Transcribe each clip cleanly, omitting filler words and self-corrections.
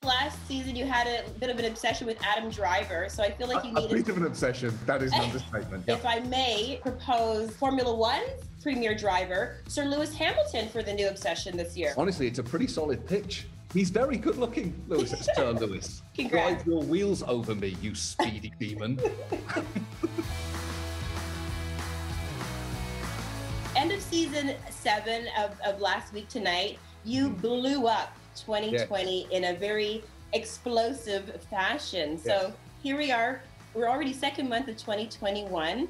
last season you had a bit of an obsession with Adam Driver, so I feel like you needed... A bit of an obsession, that is an understatement. If I may propose Formula One's premier driver, Sir Lewis Hamilton, for the new obsession this year. Honestly, it's a pretty solid pitch. He's very good looking, Sir Lewis. Congrats. Drive your wheels over me, you speedy demon. End of season 7 of last week tonight, you blew up 2020 in a very explosive fashion. So here we are. We're already second month of 2021.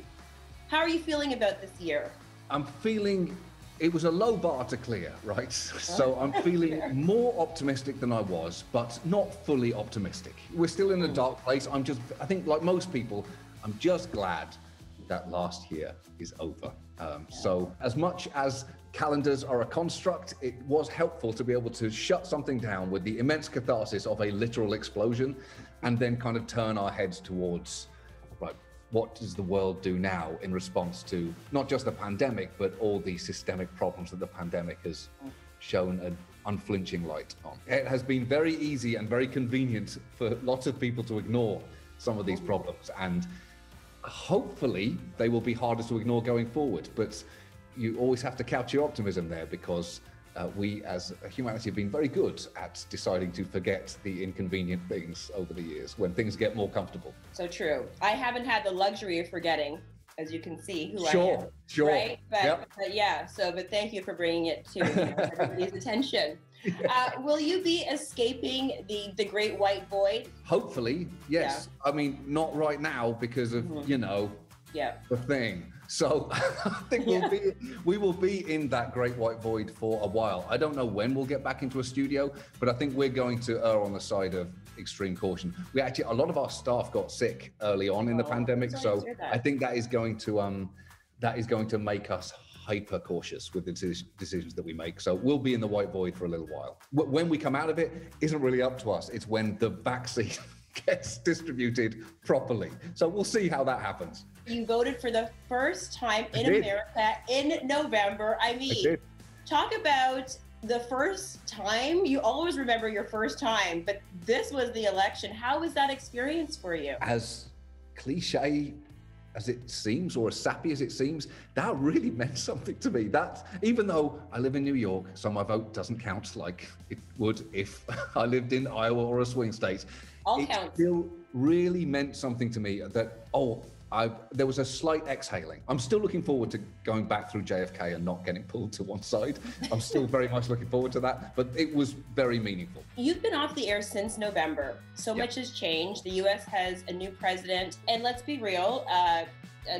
How are you feeling about this year? I'm feeling it was a low bar to clear, right? So I'm feeling more optimistic than I was, but not fully optimistic. We're still in a dark place. I think like most people, I'm just glad that last year is over. So as much as calendars are a construct, it was helpful to be able to shut something down with the immense catharsis of a literal explosion and then kind of turn our heads towards, right, what does the world do now in response to not just the pandemic, but all the systemic problems that the pandemic has shown an unflinching light on. It has been very easy and very convenient for lots of people to ignore some of these problems, and hopefully they will be harder to ignore going forward. But you always have to couch your optimism there, because we as humanity have been very good at deciding to forget the inconvenient things over the years when things get more comfortable. So true. I haven't had the luxury of forgetting, as you can see, who I am. Sure. Right? But thank you for bringing it to everybody's attention. Will you be escaping the great white void? Hopefully, yes. Yeah. I mean, not right now because of, the thing. So I think we will be in that great white void for a while. I don't know when we'll get back into a studio, but I think we're going to err on the side of extreme caution. A lot of our staff got sick early on in the pandemic, so I think that is going to make us hyper cautious with the decisions that we make. So we'll be in the white void for a little while. When we come out of it isn't really up to us. It's when the vaccine gets distributed properly. So we'll see how that happens. You voted for the first time in America in November. I mean, talk about the first time. You always remember your first time, but this was the election. How was that experience for you? As cliche as it seems, or as sappy as it seems, that really meant something to me. That, even though I live in New York, so my vote doesn't count like it would if I lived in Iowa or a swing state, it still really meant something to me that, there was a slight exhaling. I'm still looking forward to going back through JFK and not getting pulled to one side. I'm still very much looking forward to that, but it was very meaningful. You've been off the air since November. So much has changed. The U.S. has a new president. And let's be real,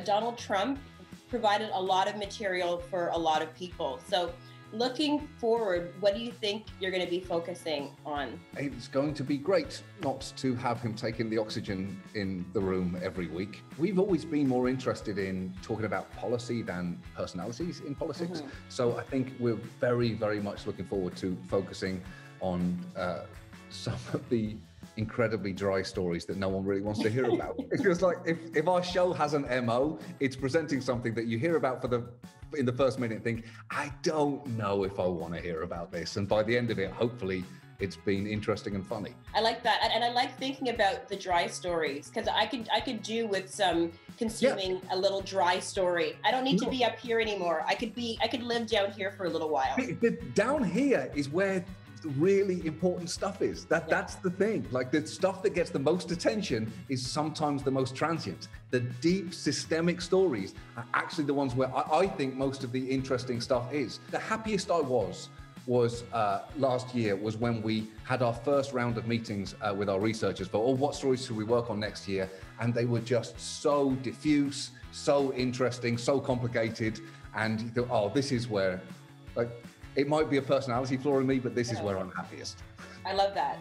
Donald Trump provided a lot of material for a lot of people. So looking forward, what do you think you're going to be focusing on? It's going to be great not to have him taking the oxygen in the room every week. We've always been more interested in talking about policy than personalities in politics. So I think we're very, very much looking forward to focusing on some of the incredibly dry stories that no one really wants to hear about. It feels like if our show has an MO, it's presenting something that you hear about in the first minute and think, I don't know if I want to hear about this. And by the end of it, hopefully it's been interesting and funny. I like that. And I like thinking about the dry stories, because I could do with some consuming a little dry story. I don't need to be up here anymore. I could live down here for a little while. Down here is where the really important stuff is. That's the thing. Like, the stuff that gets the most attention is sometimes the most transient. The deep systemic stories are actually the ones where I think most of the interesting stuff is. The happiest I was last year was when we had our first round of meetings with our researchers for, what stories should we work on next year? And they were just so diffuse, so interesting, so complicated. And you thought, this is where, like, it might be a personality flaw in me, but this is where I'm happiest. I love that.